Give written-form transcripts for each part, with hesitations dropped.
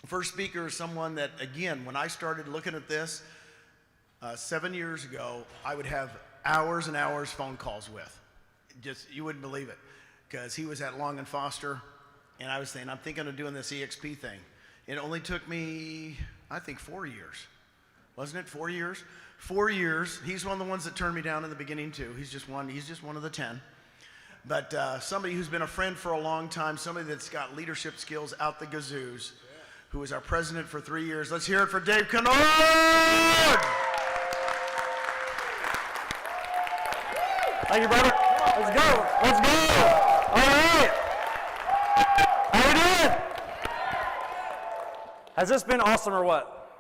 First speaker is someone that, again, when I started looking at this 7 years ago, I would have hours and hours phone calls with. Just, you wouldn't believe it, because he was at Long and Foster, and I was saying, I'm thinking of doing this EXP thing. It only took me, I think, 4 years. Wasn't it 4 years? 4 years. He's one of the ones that turned me down in the beginning too. He's just one of the 10. But somebody who's been a friend for a long time, somebody that's got leadership skills out the gazoos, who was our president for 3 years. Let's hear it for Dave Conord! Thank you, brother. Let's go. Let's go. All right. How we doing? Has this been awesome or what?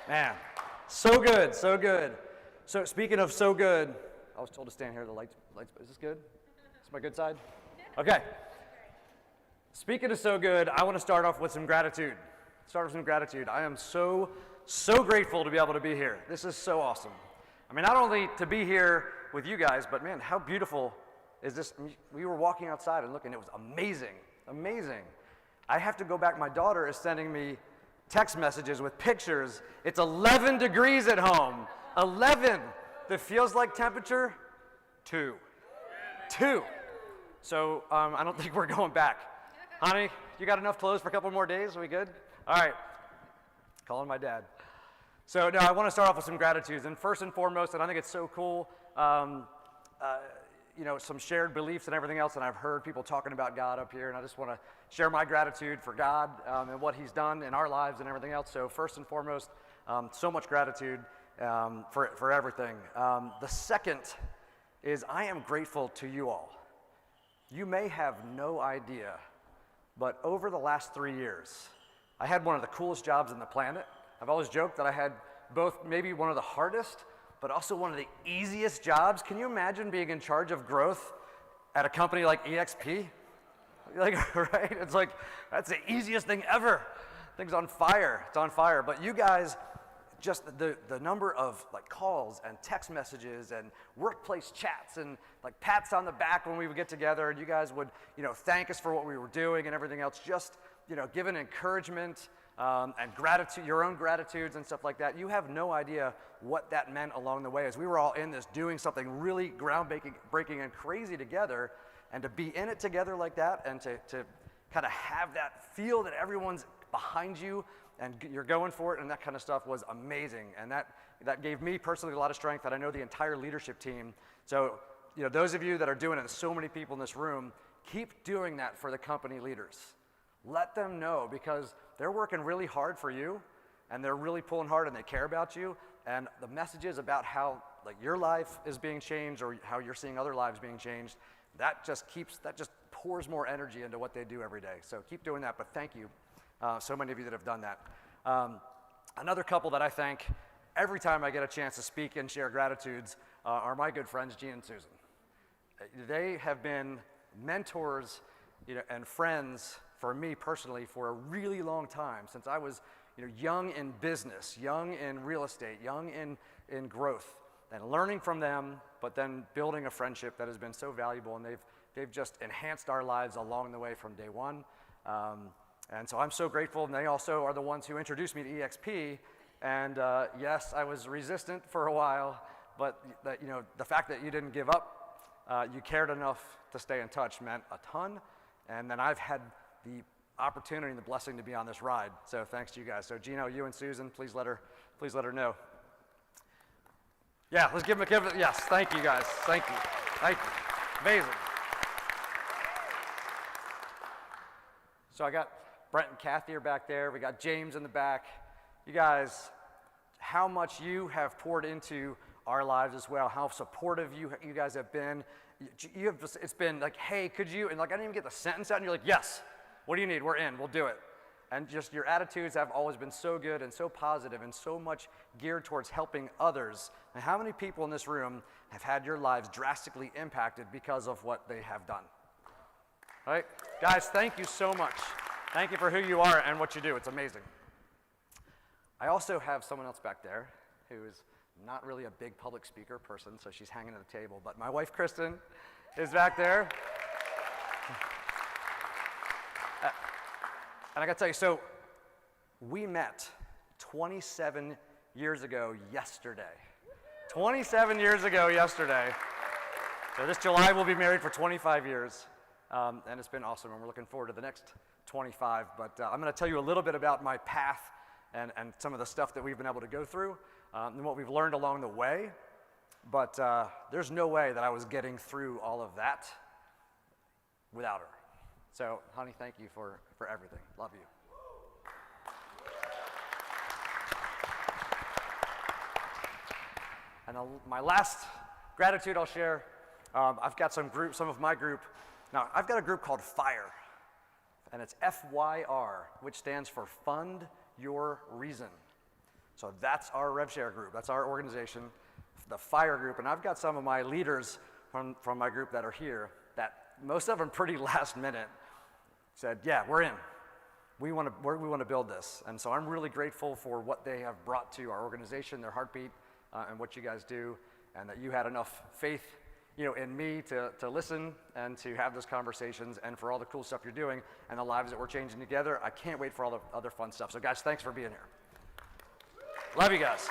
Man, so good, so good. So speaking of so good, I was told to stand here. The lights. Is this good? Is my good side? Okay. Speaking of so good, I want to start off with some gratitude. I am so grateful to be able to be here. This is so awesome. I mean, not only to be here with you guys, but man, how beautiful is this? We were walking outside and looking, it was amazing, amazing. I have to go back, my daughter is sending me text messages with pictures. It's 11 degrees at home, 11. The feels like temperature, 2. So I don't think we're going back. Honey, you got enough clothes for a couple more days? Are we good? All right, calling my dad. So now I want to start off with some gratitudes, and first and foremost, and I think it's so cool, you know, some shared beliefs and everything else, and I've heard people talking about God up here, and I just want to share my gratitude for God and what He's done in our lives and everything else. So first and foremost, so much gratitude for everything. The second is I am grateful to you all. You may have no idea, but over the last 3 years, I had one of the coolest jobs on the planet. I've always joked that I had both maybe one of the hardest, but also one of the easiest jobs. Can you imagine being in charge of growth at a company like EXP? Like, right? It's like, that's the easiest thing ever. Thing's on fire, it's on fire. But you guys, just the number of like calls and text messages and workplace chats and like pats on the back when we would get together, and you guys would, you know, thank us for what we were doing and everything else, just, you know, giving encouragement and gratitude, your own gratitudes and stuff like that. You have no idea what that meant along the way as we were all in this doing something really groundbreaking and crazy together, and to be in it together like that, and to kind of have that feel that everyone's behind you and you're going for it and that kind of stuff was amazing. And that gave me personally a lot of strength, and I know the entire leadership team. So, you know, those of you that are doing it, and so many people in this room, keep doing that for the company leaders. Let them know, because they're working really hard for you, and they're really pulling hard, and they care about you. And the messages about how like your life is being changed, or how you're seeing other lives being changed, that just pours more energy into what they do every day. So keep doing that. But thank you, so many of you that have done that. Another couple that I thank every time I get a chance to speak and share gratitudes are my good friends Gene and Susan. They have been mentors, you know, and friends for me personally for a really long time, since I was, you know, young in business, young in real estate, young in growth, and learning from them, but then building a friendship that has been so valuable, and they've just enhanced our lives along the way from day one. And so I'm so grateful, and they also are the ones who introduced me to EXP. And yes, I was resistant for a while, but that, you know, the fact that you didn't give up, you cared enough to stay in touch meant a ton. And then I've had the opportunity and the blessing to be on this ride. So thanks to you guys. So Gino, you and Susan, please let her know. Yeah, let's give them a yes, thank you guys. Thank you. Amazing. So I got Brent and Kathy are back there. We got James in the back. You guys, how much you have poured into our lives as well, how supportive you guys have been. It's been like, hey, could you, and like I didn't even get the sentence out, and you're like, yes, what do you need? We're in, we'll do it. And just your attitudes have always been so good and so positive and so much geared towards helping others. And how many people in this room have had your lives drastically impacted because of what they have done? All right? Guys, thank you so much. Thank you for who you are and what you do. It's amazing. I also have someone else back there who is not really a big public speaker person, so she's hanging at the table. But my wife, Kristen, is back there. And I got to tell you, so We met 27 years ago yesterday. 27 years ago yesterday. So this July we'll be married for 25 years. And it's been awesome, and we're looking forward to the next 25. But I'm going to tell you a little bit about my path and some of the stuff that we've been able to go through and what we've learned along the way. But there's no way that I was getting through all of that without her. So, honey, thank you for everything. Love you. And my last gratitude I'll share, I've got some of my group. Now, I've got a group called FIRE, and it's FYR, which stands for Fund Your Reason. So that's our RevShare group. That's our organization, the FIRE group. And I've got some of my leaders from my group that are here that most of them pretty last minute said, yeah, we're in. We want to build this. And so I'm really grateful for what they have brought to our organization, their heartbeat, and what you guys do, and that you had enough faith in me to listen and to have those conversations, and for all the cool stuff you're doing and the lives that we're changing together. I can't wait for all the other fun stuff. So guys, thanks for being here. Love you guys.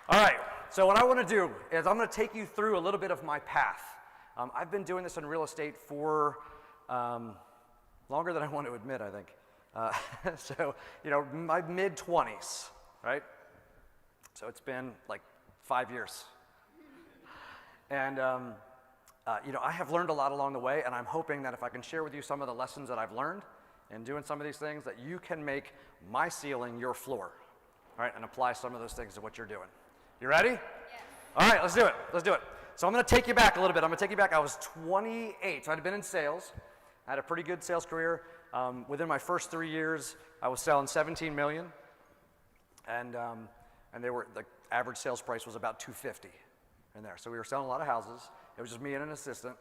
All right, so what I want to do is I'm going to take you through a little bit of my path. I've been doing this in real estate for longer than I want to admit, I think. So, my mid-20s, right? So it's been like 5 years. And, I have learned a lot along the way, and I'm hoping that if I can share with you some of the lessons that I've learned in doing some of these things, that you can make my ceiling your floor, right, and apply some of those things to what you're doing. You ready? Yes. All right, let's do it. Let's do it. So I'm going to take you back a little bit. I'm going to take you back. I was 28, so I'd been in sales. I had a pretty good sales career. Within my first 3 years, I was selling $17 million, and the average sales price was about $250 in there. So we were selling a lot of houses. It was just me and an assistant.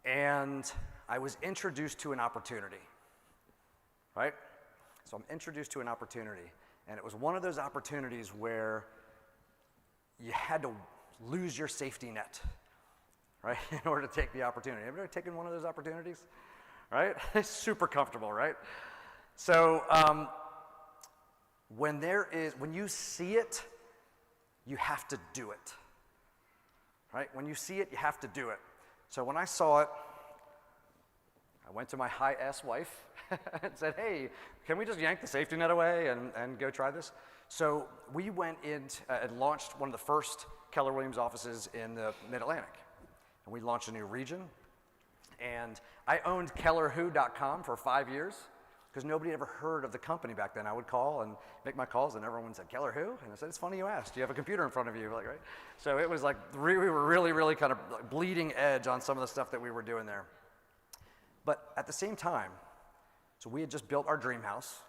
And I was introduced to an opportunity, right? So I'm introduced to an opportunity, and it was one of those opportunities where you had to lose your safety net, right, in order to take the opportunity. Have you ever taken one of those opportunities, right? It's super comfortable, right? So when you see it, you have to do it, right? When you see it, you have to do it. So when I saw it, I went to my high-ass wife and said, hey, can we just yank the safety net away and go try this? So we went in and launched one of the first Keller Williams offices in the Mid-Atlantic. And we launched a new region. And I owned KellerWho.com for 5 years because nobody ever heard of the company back then. I would call and make my calls, and everyone said, Keller who? And I said, it's funny you asked. You have a computer in front of you, like, right? So it was like, we were really, really kind of bleeding edge on some of the stuff that we were doing there. But at the same time, so we had just built our dream house.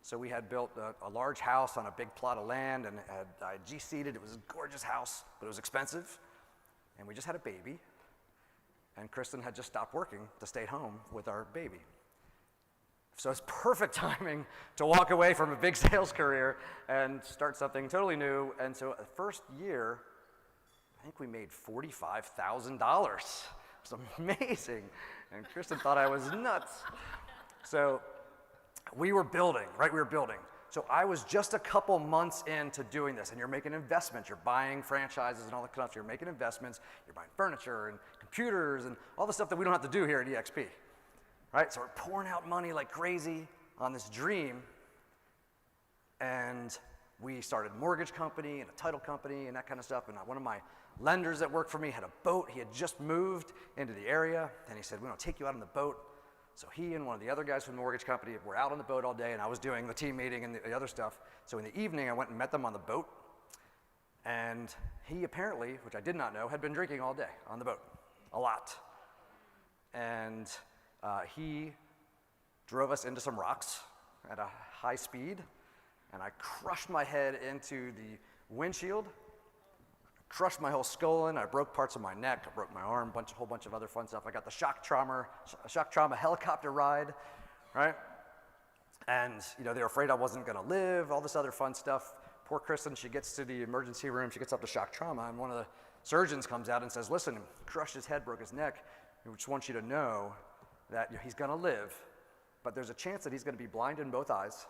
So we had built a large house on a big plot of land, and I had GC'd it. It was a gorgeous house, but it was expensive. And we just had a baby. And Kristen had just stopped working to stay home with our baby. So it's perfect timing to walk away from a big sales career and start something totally new. And so the first year, I think we made $45,000. It was amazing. And Kristen thought I was nuts. So we were building, right? We were building. So I was just a couple months into doing this, and you're making investments. You're buying franchises and all that stuff. You're making investments. You're buying furniture and computers and all the stuff that we don't have to do here at EXP. Right? So we're pouring out money like crazy on this dream, and we started a mortgage company and a title company and that kind of stuff. And one of my lenders that worked for me had a boat. He had just moved into the area, and he said, we're going to take you out on the boat. So he and one of the other guys from the mortgage company were out on the boat all day, and I was doing the team meeting and the other stuff. So in the evening, I went and met them on the boat, and he apparently, which I did not know, had been drinking all day on the boat, a lot. And he drove us into some rocks at a high speed, and I crushed my head into the windshield, crushed my whole skull in. I broke parts of my neck, I broke my arm, a whole bunch of other fun stuff. I got the shock trauma helicopter ride, right? And they were afraid I wasn't gonna live, all this other fun stuff. Poor Kristen, she gets to the emergency room, she gets up to shock trauma, and one of the surgeons comes out and says, listen, he crushed his head, broke his neck. We just want you to know that he's gonna live, but there's a chance that he's going to be blind in both eyes,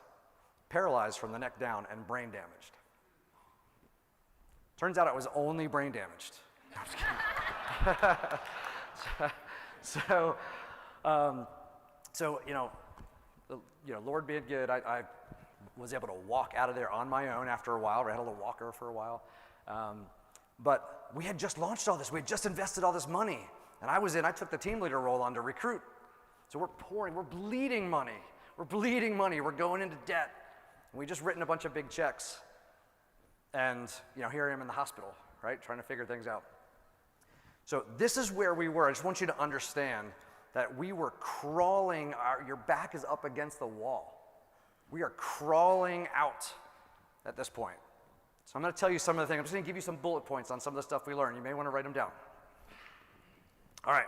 paralyzed from the neck down, and brain damaged. Turns out it was only brain damaged. No, I'm just kidding. So Lord being good, I was able to walk out of there on my own after a while. I had a little walker for a while. But we had just launched all this. We had just invested all this money. And I took the team leader role on to recruit. So we're bleeding money. We're going into debt. And we just written a bunch of big checks. And here I am in the hospital, right, trying to figure things out. So this is where we were. I just want you to understand that we were crawling, your back is up against the wall. We are crawling out at this point. So I'm going to tell you some of the things. I'm just going to give you some bullet points on some of the stuff we learned. You may want to write them down. All right.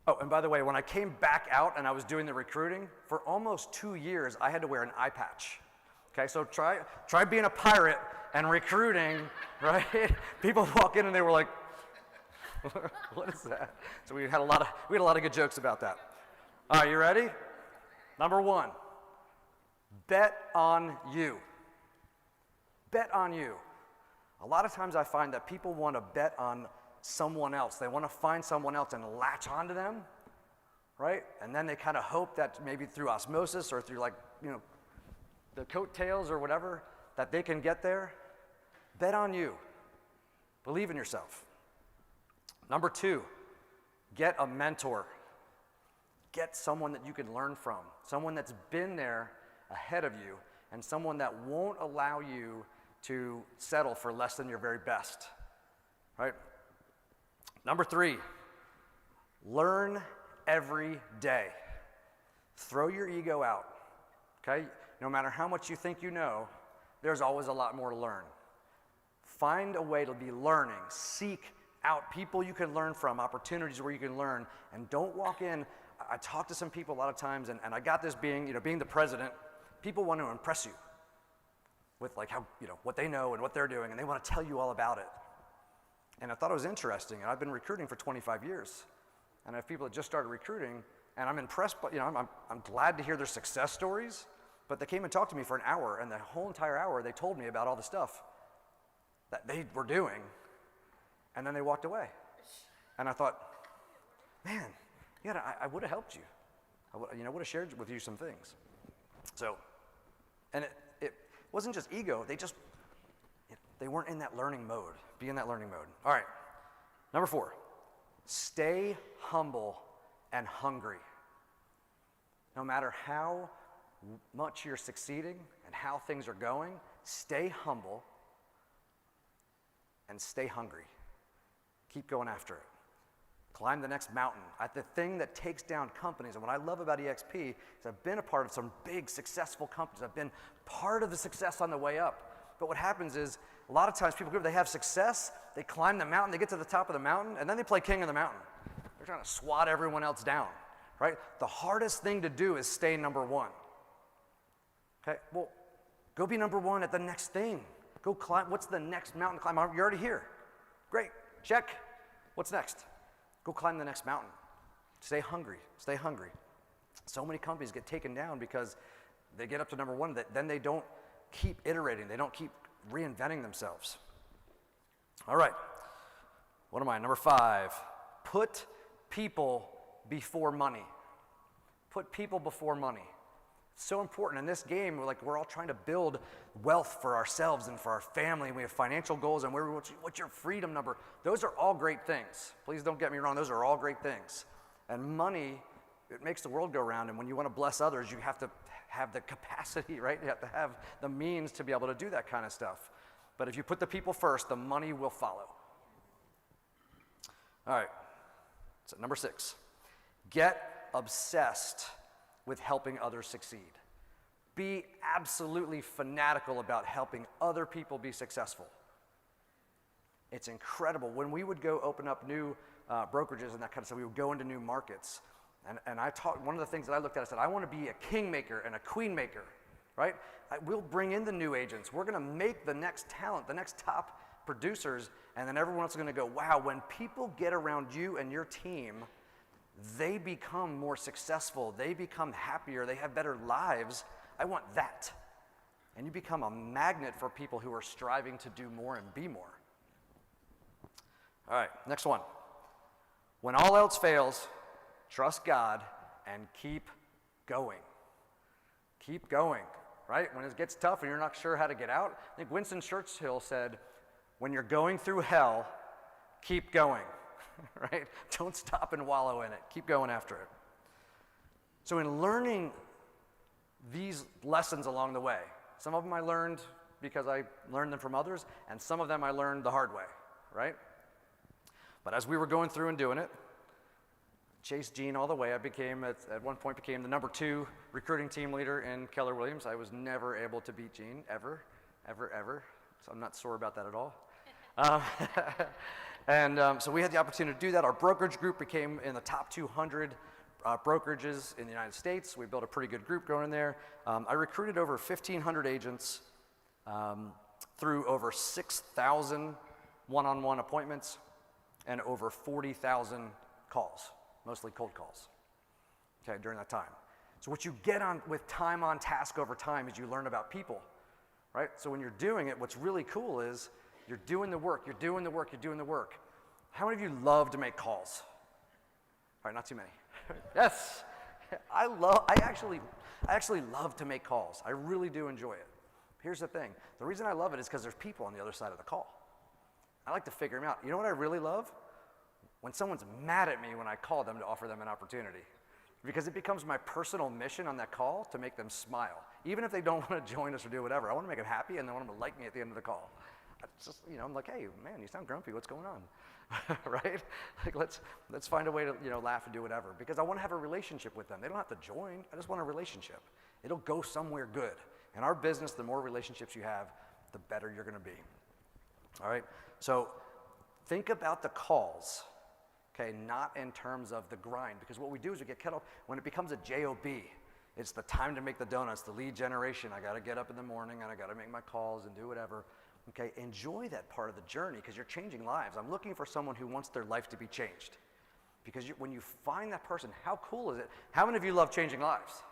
Oh, and by the way, when I came back out and I was doing the recruiting, for almost 2 years, I had to wear an eye patch. Okay, so try being a pirate and recruiting, right? People walk in and they were like, what is that? So we had a lot of good jokes about that. All right, you ready? Number 1, bet on you. Bet on you. A lot of times I find that people want to bet on someone else. They want to find someone else and latch onto them, right? And then they kind of hope that maybe through osmosis or through the coattails or whatever, that they can get there. Bet on you. Believe in yourself. Number 2, get a mentor. Get someone that you can learn from, someone that's been there ahead of you, and someone that won't allow you to settle for less than your very best, right? Number 3, learn every day. Throw your ego out, okay? No matter how much you think you know, there's always a lot more to learn. Find a way to be learning. Seek out people you can learn from, opportunities where you can learn, and don't walk in. I talk to some people a lot of times, and I got this being the president, people want to impress you with how, what they know and what they're doing, and they want to tell you all about it. And I thought it was interesting, and I've been recruiting for 25 years, and I have people that just started recruiting, and I'm impressed, but I'm glad to hear their success stories, but they came and talked to me for an hour, and the whole entire hour they told me about all the stuff that they were doing, and then they walked away. And I thought, man, I would have helped you. I would have shared with you some things. So, and it wasn't just ego. They weren't in that learning mode. Be in that learning mode. All right. Number 4, stay humble and hungry. No matter how much you're succeeding and how things are going, stay humble and stay hungry. Keep going after it. Climb the next mountain. The thing that takes down companies, and what I love about EXP is I've been a part of some big successful companies. I've been part of the success on the way up. But what happens is a lot of times people, they have success, they climb the mountain, they get to the top of the mountain, and then they play king of the mountain. They're trying to swat everyone else down, right? The hardest thing to do is stay number 1. Okay, well, go be number 1 at the next thing. Go climb. What's the next mountain to climb? You're already here. Great, check. What's next? Go climb the next mountain. Stay hungry. Stay hungry. So many companies get taken down because they get up to number 1, then they don't keep iterating. They don't keep reinventing themselves. All right. What am I? Number 5. Put people before money. Put people before money. It's so important. In this game, we're all trying to build wealth for ourselves and for our family. We have financial goals, and what's your freedom number? Those are all great things. Please don't get me wrong. Those are all great things. And money, it makes the world go round. And when you want to bless others, you have to have the capacity, right? You have to have the means to be able to do that kind of stuff. But if you put the people first, the money will follow. All right. So number 6, get obsessed with helping others succeed. Be absolutely fanatical about helping other people be successful. It's incredible. When we would go open up new brokerages and that kind of stuff, we would go into new markets. And I taught, one of the things that I looked at, I said, I want to be a king maker and a queen maker, right? We'll bring in the new agents. We're going to make the next talent, the next top producers, and then everyone else is going to go, wow, when people get around you and your team, they become more successful, they become happier, they have better lives. I want that. And you become a magnet for people who are striving to do more and be more. All right, next one. When all else fails, trust God and keep going. Keep going, right? When it gets tough and you're not sure how to get out, I think Winston Churchill said, when you're going through hell, keep going, right? Don't stop and wallow in it. Keep going after it. So in learning these lessons along the way, some of them I learned because I learned them from others, and some of them I learned the hard way, right? But as we were going through and doing it, chased Gene all the way. I became, at one point, became the number 2 recruiting team leader in Keller Williams. I was never able to beat Gene, ever. So I'm not sore about that at all. So we had the opportunity to do that. Our brokerage group became in the top 200 brokerages in the United States. We built a pretty good group going in there. I recruited over 1,500 agents through over 6,000 one-on-one appointments and over 40,000 calls, mostly cold calls, okay, during that time. So what you get on with time on task over time is you learn about people, right? So when you're doing it, what's really cool is you're doing the work. How many of you love to make calls? All right, not too many. Yes, I actually love to make calls. I really do enjoy it. Here's the thing. The reason I love it is because there's people on the other side of the call. I like to figure them out. You know what I really love? When someone's mad at me when I call them to offer them an opportunity. Because it becomes my personal mission on that call to make them smile. Even if they don't want to join us or do whatever, I want to make them happy and I want them to like me at the end of the call. It's just, I'm like, hey, man, you sound grumpy. What's going on? Right? Like, let's find a way to, laugh and do whatever. Because I want to have a relationship with them. They don't have to join. I just want a relationship. It'll go somewhere good. In our business, the more relationships you have, the better you're going to be. All right? So think about the calls, okay, not in terms of the grind. Because what we do is we get cut off when it becomes a job. It's the time to make the donuts, the lead generation. I got to get up in the morning and I got to make my calls and do whatever. Okay, enjoy that part of the journey because you're changing lives. I'm looking for someone who wants their life to be changed. Because when you find that person, how cool is it? How many of you love changing lives?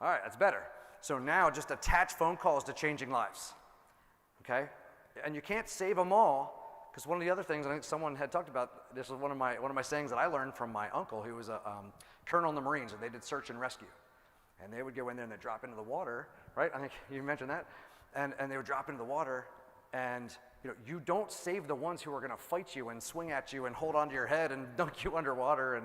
All right, that's better. So now just attach phone calls to changing lives. Okay? And you can't save them all because one of the other things I think someone had talked about, this was one of my sayings that I learned from my uncle who was a colonel in the Marines, and they did search and rescue. And they would go in there and they'd drop into the water, right? I think you mentioned that. And they would drop into the water, and you don't save the ones who are going to fight you and swing at you and hold onto your head and dunk you underwater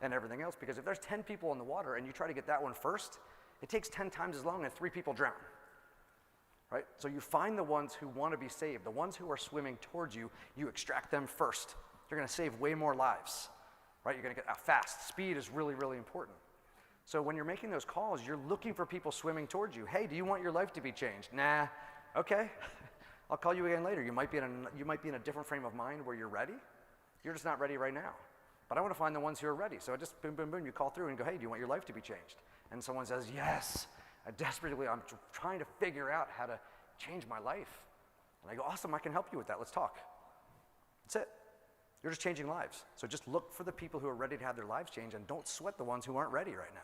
and everything else. Because if there's 10 people in the water and you try to get that one first, it takes 10 times as long and 3 people drown. Right? So you find the ones who want to be saved, the ones who are swimming towards you, you extract them first. You're going to save way more lives. Right? You're going to get fast. Speed is really, really important. So when you're making those calls, you're looking for people swimming towards you. Hey, do you want your life to be changed? Nah. Okay. I'll call you again later. You might be in a different frame of mind where you're ready. You're just not ready right now. But I want to find the ones who are ready. So I just boom, boom, boom. You call through and go, hey, do you want your life to be changed? And someone says, yes. I'm trying to figure out how to change my life. And I go, awesome, I can help you with that. Let's talk. That's it. You're just changing lives. So just look for the people who are ready to have their lives changed and don't sweat the ones who aren't ready right now.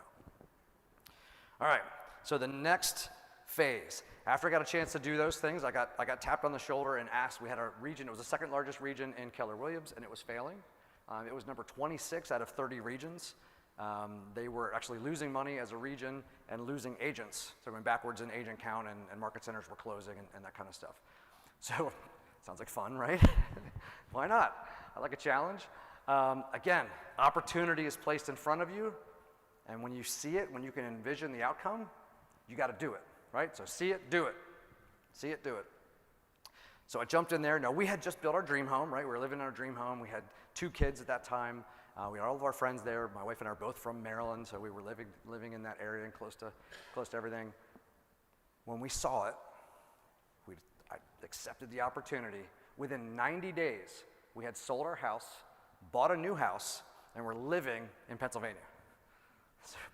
All right, so the next phase. After I got a chance to do those things, I got tapped on the shoulder and asked. We had a region. It was the second largest region in Keller Williams, and it was failing. It was number 26 out of 30 regions. They were actually losing money as a region and losing agents. So going backwards in agent count and market centers were closing and that kind of stuff. So sounds like fun, right? Why not? I like a challenge. Again, opportunity is placed in front of you. And when you see it, when you can envision the outcome, you got to do it, right? So see it, do it. See it, do it. So I jumped in there. Now, we had just built our dream home, right? We were living in our dream home. We had 2 kids at that time. We had all of our friends there. My wife and I are both from Maryland, so we were living in that area and close to everything. When we saw it, I accepted the opportunity. Within 90 days, we had sold our house, bought a new house, and we're living in Pennsylvania.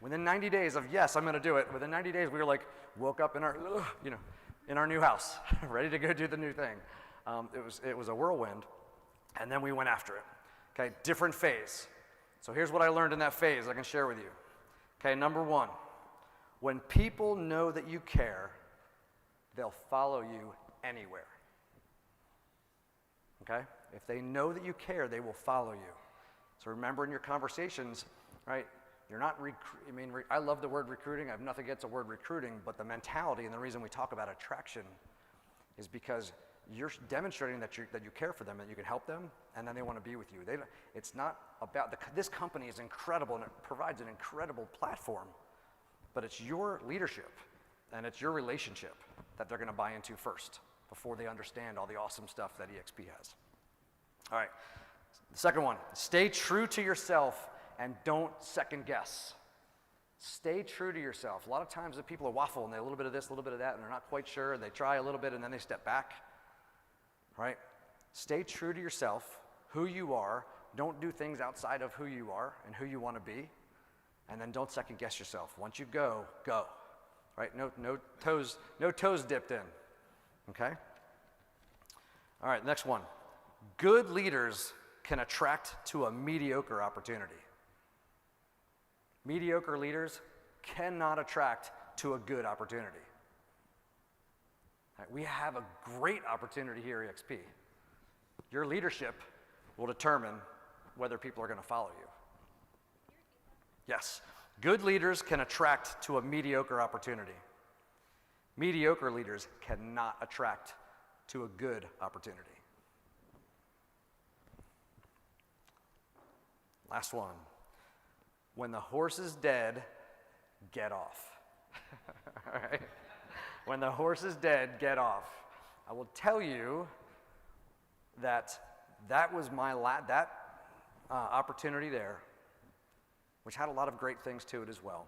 Within 90 days of, yes, I'm going to do it, within 90 days, we were like, woke up in our new house, ready to go do the new thing. It was a whirlwind, and then we went after it. Okay, different phase. So here's what I learned in that phase I can share with you. Okay, number one, when people know that you care, they'll follow you anywhere. Okay? If they know that you care, they will follow you. So remember in your conversations, right, you're not, I love the word recruiting. I have nothing against the word recruiting, but the mentality and the reason we talk about attraction is because you're demonstrating that you care for them and you can help them, and then they want to be with you. It's not about, this company is incredible and it provides an incredible platform, but it's your leadership and it's your relationship that they're going to buy into first before they understand all the awesome stuff that EXP has. All right, the second one, stay true to yourself and don't second guess. Stay true to yourself. A lot of times the people are waffle and they a little bit of this, a little bit of that, and they're not quite sure, and they try a little bit and then they step back. Right? Stay true to yourself, who you are. Don't do things outside of who you are and who you want to be. And then don't second guess yourself. Once you go, go. Right? No toes dipped in. Okay? All right, next one. Good leaders can attract to a mediocre opportunity. Mediocre leaders cannot attract to a good opportunity. We have a great opportunity here at EXP. Your leadership will determine whether people are going to follow you. Yes, good leaders can attract to a mediocre opportunity. Mediocre leaders cannot attract to a good opportunity. Last one. When the horse is dead, get off. All right? When the horse is dead, get off. I will tell you that was my opportunity there, which had a lot of great things to it as well,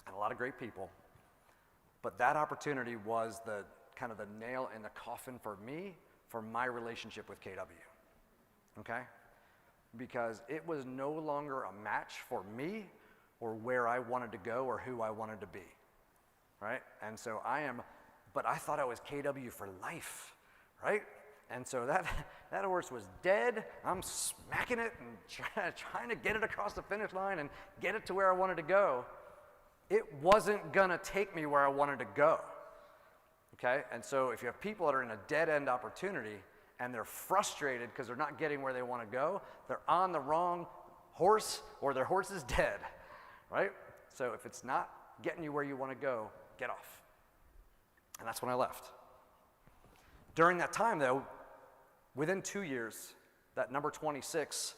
and a lot of great people. But that opportunity was the kind of the nail in the coffin for me, for my relationship with KW. Okay? Because it was no longer a match for me or where I wanted to go or who I wanted to be. Right? And so but I thought I was KW for life, right? And so that horse was dead. I'm smacking it and trying to get it across the finish line and get it to where I wanted to go. It wasn't gonna take me where I wanted to go, okay? And so if you have people that are in a dead-end opportunity and they're frustrated because they're not getting where they wanna go, they're on the wrong horse or their horse is dead, right? So if it's not getting you where you wanna go, get off. And that's when I left. During that time, though, within 2 years, that number 26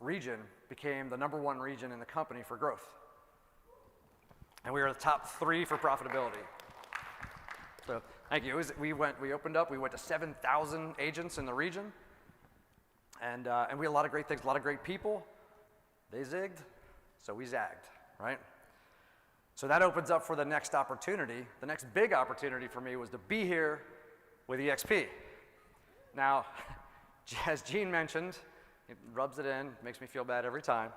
region became the number 1 region in the company for growth. And we were the top 3 for profitability. So thank you. We opened up, we went to 7,000 agents in the region. And we had a lot of great things, a lot of great people. They zigged, so we zagged, right? So that opens up for the next opportunity. The next big opportunity for me was to be here with EXP. Now, as Gene mentioned, it rubs it in, makes me feel bad every time.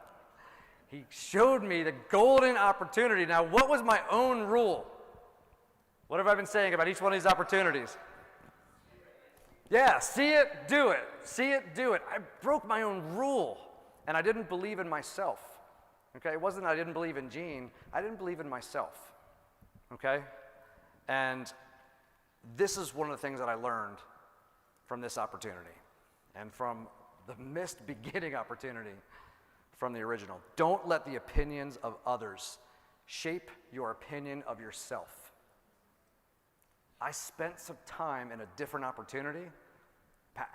He showed me the golden opportunity. Now, what was my own rule? What have I been saying about each one of these opportunities? Yeah, see it, do it. See it, do it. I broke my own rule, and I didn't believe in myself. Okay, it wasn't that I didn't believe in Gene, I didn't believe in myself, okay? And this is one of the things that I learned from this opportunity and from the missed beginning opportunity from the original. Don't let the opinions of others shape your opinion of yourself. I spent some time in a different opportunity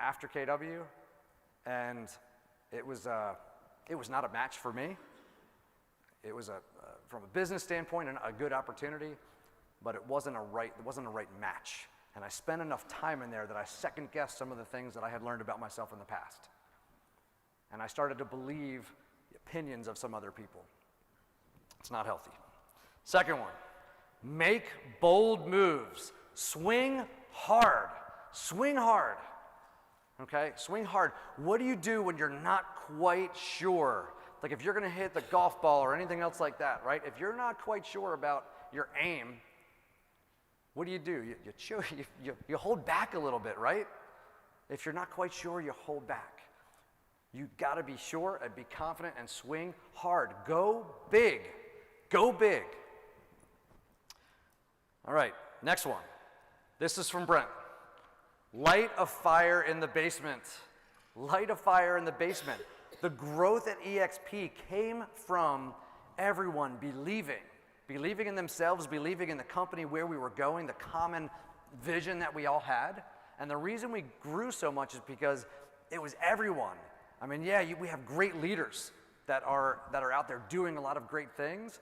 after KW, and it was not a match for me. It was from a business standpoint, a good opportunity, but it wasn't a right match. And I spent enough time in there that I second guessed some of the things that I had learned about myself in the past. And I started to believe the opinions of some other people. It's not healthy. Second one, make bold moves. Swing hard. Swing hard. Okay, swing hard. What do you do when you're not quite sure? Like if you're going to hit the golf ball or anything else like that, right? If you're not quite sure about your aim, what do? You hold back a little bit, right? If you're not quite sure, you hold back. You got to be sure and be confident and swing hard. Go big. Go big. All right, next one. This is from Brent. Light a fire in the basement. Light a fire in the basement. The growth at EXP came from everyone believing in themselves, believing in the company, where we were going, the common vision that we all had. And the reason we grew so much is because it was everyone. I mean, yeah, we have great leaders that are out there doing a lot of great things,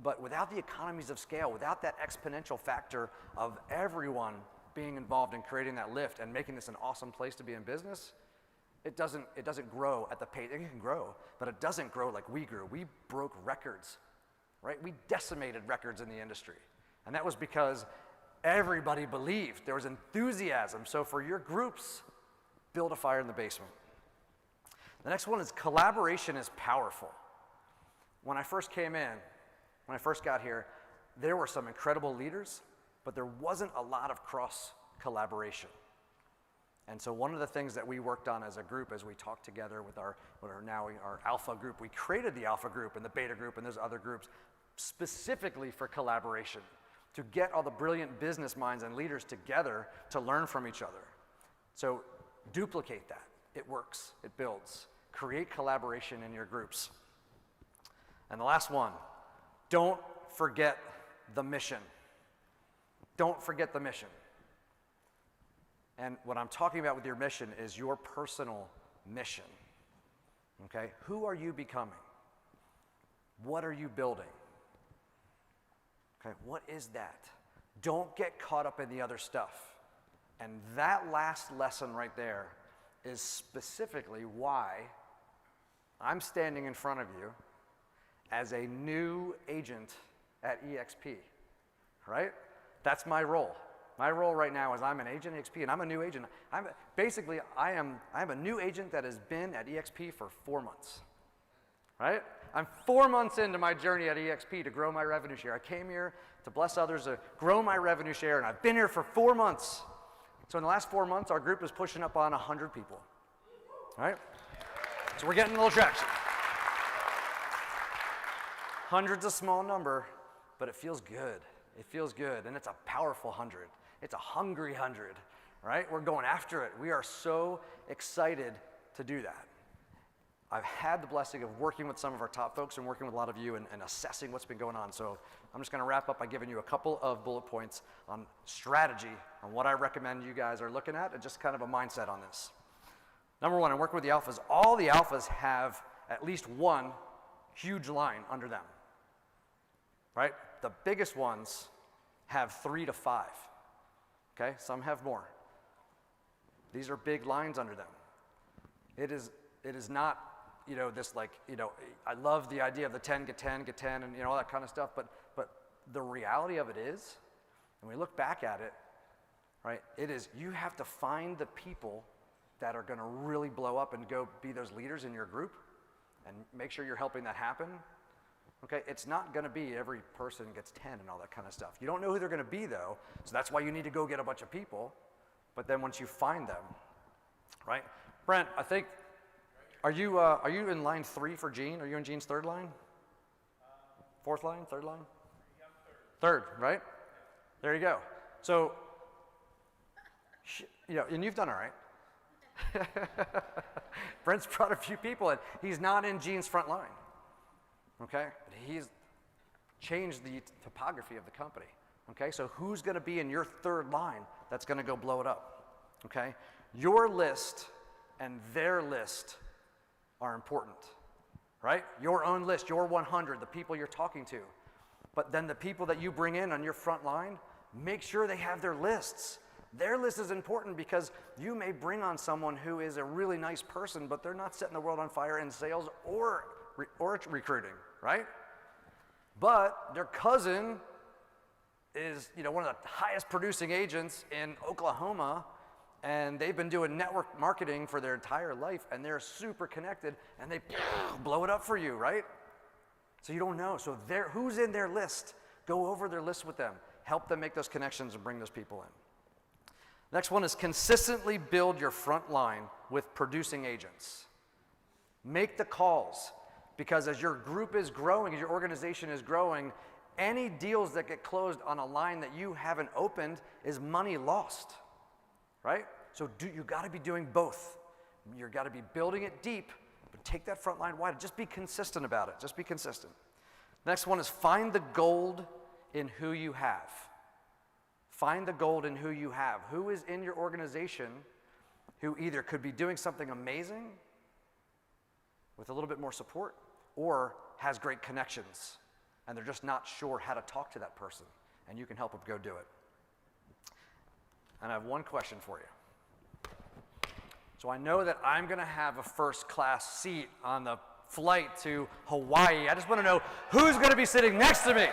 but without the economies of scale, without that exponential factor of everyone being involved in creating that lift and making this an awesome place to be in business, it doesn't grow at the pace. It can grow, but it doesn't grow like we grew. We broke records, right? We decimated records in the industry. And that was because everybody believed. There was enthusiasm. So for your groups, build a fire in the basement. The next one is collaboration is powerful. When I first came in, when I first got here, there were some incredible leaders, but there wasn't a lot of cross collaboration. And so one of the things that we worked on as a group, as we talked together with our alpha group, we created the alpha group and the beta group and those other groups specifically for collaboration, to get all the brilliant business minds and leaders together to learn from each other. So duplicate that. It works. It builds. Create collaboration in your groups. And the last one, don't forget the mission. Don't forget the mission. And what I'm talking about with your mission is your personal mission. Okay? Who are you becoming? What are you building? Okay, what is that? Don't get caught up in the other stuff. And that last lesson right there is specifically why I'm standing in front of you as a new agent at EXP, right? That's my role. My role right now is I'm an agent at EXP, and I'm a new agent. I'm a new agent that has been at EXP for 4 months, right? I'm 4 months into my journey at EXP to grow my revenue share. I came here to bless others, to grow my revenue share, and I've been here for 4 months. So in the last 4 months, our group is pushing up on 100 people, right? So we're getting a little traction. 100's a small number, but it feels good. It feels good, and it's a powerful 100. It's a hungry 100, right? We're going after it. We are so excited to do that. I've had the blessing of working with some of our top folks and working with a lot of you and assessing what's been going on. So I'm just going to wrap up by giving you a couple of bullet points on strategy, on what I recommend you guys are looking at, and just kind of a mindset on this. Number one, I'm working with the alphas. All the alphas have at least one huge line under them, right? The biggest ones have 3 to 5, okay? Some have more. These are big lines under them. It is not, this I love the idea of the 10, get 10, get 10, and all that kind of stuff, but the reality of it is, and we look back at it, right, it is you have to find the people that are gonna really blow up and go be those leaders in your group and make sure you're helping that happen. Okay, it's not gonna be every person gets 10 and all that kind of stuff. You don't know who they're gonna be though, so that's why you need to go get a bunch of people, but then once you find them, right? Brent, I think, are you in line 3 for Gene? Are you in Gene's third line? Fourth line, third line? Third, right? There you go. So, and you've done all right. Brent's brought a few people in. He's not in Gene's front line, okay? He's changed the topography of the company, okay? So who's gonna be in your third line that's gonna go blow it up, okay? Your list and their list are important, right? Your own list, your 100, the people you're talking to. But then the people that you bring in on your front line, make sure they have their lists. Their list is important because you may bring on someone who is a really nice person, but they're not setting the world on fire in sales or recruiting, right? But their cousin is, one of the highest producing agents in Oklahoma, and they've been doing network marketing for their entire life, and they're super connected, and they blow it up for you, right? So you don't know. So who's in their list? Go over their list with them. Help them make those connections and bring those people in. Next one is consistently build your front line with producing agents. Make the calls, because as your group is growing, as your organization is growing, any deals that get closed on a line that you haven't opened is money lost, right? So you got to be doing both. You've got to be building it deep, but take that front line wide. Just be consistent about it. Just be consistent. Next one is find the gold in who you have. Find the gold in who you have. Who is in your organization who either could be doing something amazing with a little bit more support, or has great connections, and they're just not sure how to talk to that person, and you can help them go do it. And I have one question for you. So I know that I'm going to have a first-class seat on the flight to Hawaii. I just want to know who's going to be sitting next to me.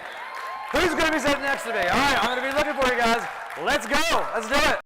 Who's going to be sitting next to me? All right, I'm going to be looking for you guys. Let's go. Let's do it.